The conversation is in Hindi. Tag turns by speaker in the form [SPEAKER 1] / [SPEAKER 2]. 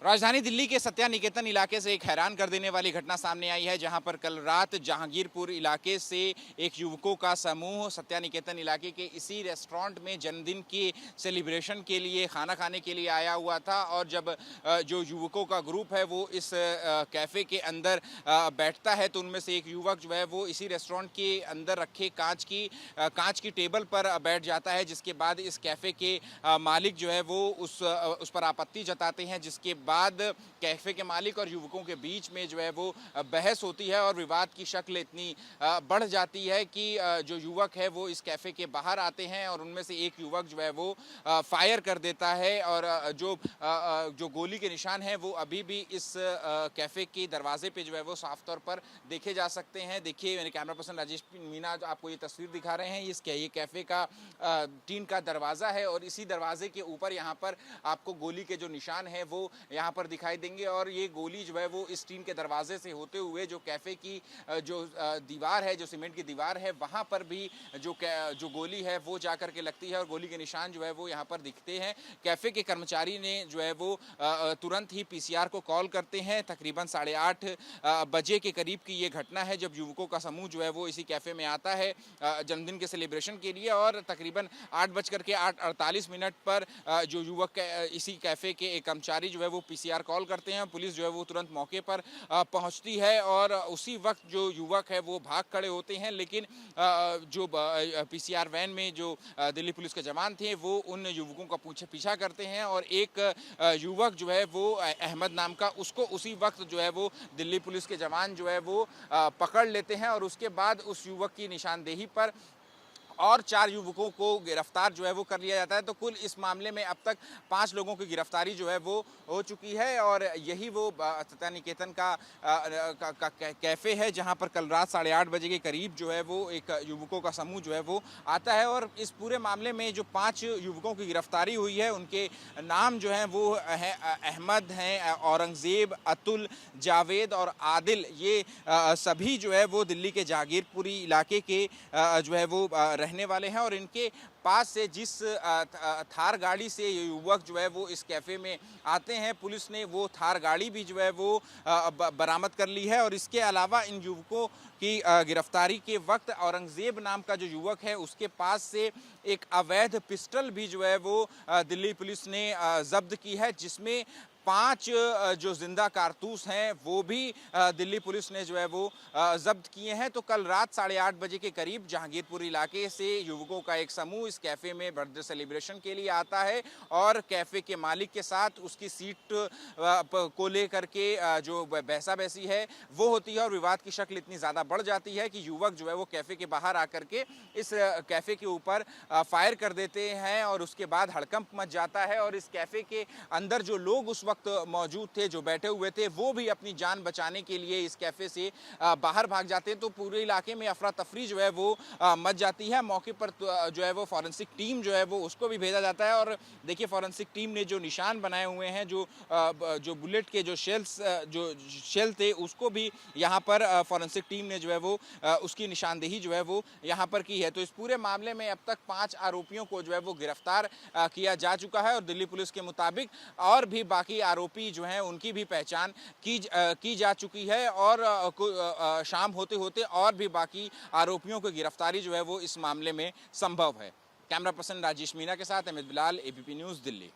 [SPEAKER 1] राजधानी दिल्ली के सत्या निकेतन इलाके से एक हैरान कर देने वाली घटना सामने आई है, जहां पर कल रात जहांगीरपुर इलाके से एक युवकों का समूह सत्या निकेतन इलाके के इसी रेस्टोरेंट में जन्मदिन के सेलिब्रेशन के लिए खाना खाने के लिए आया हुआ था। और जब जो युवकों का ग्रुप है वो इस कैफ़े के अंदर बैठता है तो उनमें से एक युवक जो है वो इसी रेस्टोरेंट के अंदर रखे कांच की टेबल पर बैठ जाता है, जिसके बाद इस कैफ़े के मालिक जो है वो उस पर आपत्ति जताते हैं, जिसके बाद कैफे के मालिक और युवकों के बीच में जो है वो बहस होती है और विवाद की शक्ल इतनी बढ़ जाती है कि जो युवक है वो इस कैफे के बाहर आते हैं और उनमें से एक युवक जो है वो फायर कर देता है। और जो गोली के निशान हैं वो अभी भी इस कैफे के दरवाजे पे जो है वो साफ तौर पर देखे जा सकते हैं। देखिए, मेरे कैमरा पर्सन राजेश मीना जो आपको ये तस्वीर दिखा रहे हैं, ये कैफे का टीन का दरवाज़ा है और इसी दरवाजे के ऊपर यहाँ पर आपको गोली के जो निशान है वो यहाँ पर दिखाई देंगे। और ये गोली जो है वो इस टीन के दरवाजे से होते हुए जो कैफ़े की जो दीवार है, जो सीमेंट की दीवार है, वहाँ पर भी जो गोली है वो जा कर के लगती है और गोली के निशान जो है वो यहाँ पर दिखते हैं। कैफ़े के कर्मचारी ने जो है वो तुरंत ही पीसीआर को कॉल करते हैं। तकरीबन 8:30 बजे के करीब की ये घटना है, जब युवकों का समूह जो है वो इसी कैफ़े में आता है जन्मदिन के सेलिब्रेशन के लिए। और तकरीबन 8:48 पर जो युवक इसी कैफ़े के एक कर्मचारी जो है वो पीसीआर कॉल करते हैं। पुलिस जो है वो तुरंत मौके पर पहुंचती है और उसी वक्त जो युवक है वो भाग खड़े होते हैं, लेकिन जो पीसीआर वैन में जो दिल्ली पुलिस के जवान थे वो उन युवकों का पीछा करते हैं और एक युवक जो है वो अहमद नाम का, उसको उसी वक्त जो है वो दिल्ली पुलिस के जवान जो है वो पकड़ लेते हैं। और उसके बाद उस युवक की निशानदेही पर और 4 युवकों को गिरफ्तार जो है वो कर लिया जाता है। तो कुल इस मामले में अब तक 5 लोगों की गिरफ्तारी जो है वो हो चुकी है। और यही वो सत्या निकेतन का कैफ़े है, जहां पर कल रात 8:30 बजे के करीब जो है वो एक युवकों का समूह जो है वो आता है। और इस पूरे मामले में जो 5 युवकों की गिरफ्तारी हुई है उनके नाम जो हैं वो हैं अहमद हैं, औरंगज़ेब, अतुल, जावेद और आदिल। ये सभी जो है वो दिल्ली के जहांगीरपुरी इलाके के जो है वो रहने वाले हैं। और इनके पास से जिस थार गाड़ी से ये युवक जो है वो इस कैफ़े में आते हैं, पुलिस ने वो थार गाड़ी भी जो है वो बरामद कर ली है। और इसके अलावा इन युवकों की गिरफ्तारी के वक्त औरंगज़ेब नाम का जो युवक है उसके पास से एक अवैध पिस्टल भी जो है वो दिल्ली पुलिस ने जब्त की है, जिसमें 5 जो जिंदा कारतूस हैं वो भी दिल्ली पुलिस ने जो है वो जब्त किए हैं। तो कल रात 8:30 बजे के करीब जहांगीरपुर इलाके से युवकों का एक समूह इस कैफ़े में बर्थडे सेलिब्रेशन के लिए आता है और कैफ़े के मालिक के साथ उसकी सीट को लेकर के जो बहसा-बहसी है वो होती है और विवाद की शक्ल इतनी ज़्यादा बढ़ जाती है कि युवक जो है वो कैफ़े के बाहर आकर के इस कैफ़े के ऊपर फायर कर देते हैं और उसके बाद हड़कंप मच जाता है। और इस कैफ़े के अंदर जो लोग उस वक्त मौजूद थे, जो बैठे हुए थे, वो भी अपनी जान बचाने के लिए इस कैफ़े से बाहर भाग जाते हैं। तो पूरे इलाके में अफरा तफरी जो है वो मच जाती है। मौके पर जो है वो फॉरेंसिक टीम जो है वो उसको भी भेजा जाता है। और देखिए, फॉरेंसिक टीम ने जो निशान बनाए हुए हैं, जो बुलेट के जो शेल थे, उसको भी यहाँ पर फॉरेंसिक टीम ने जो है वो उसकी निशानदेही जो है वो यहाँ पर की है। तो इस पूरे मामले में अब तक 5 आरोपियों को जो है वो गिरफ्तार किया जा चुका है और दिल्ली पुलिस के मुताबिक और भी बाकी आरोपी जो हैं उनकी भी पहचान की जा चुकी है। और शाम होते होते और भी बाकी आरोपियों की गिरफ्तारी जो है वो इस मामले में संभव है। कैमरा पर्सन राजेश मीना के साथ अमित बिलाल, एबीपी न्यूज़, दिल्ली।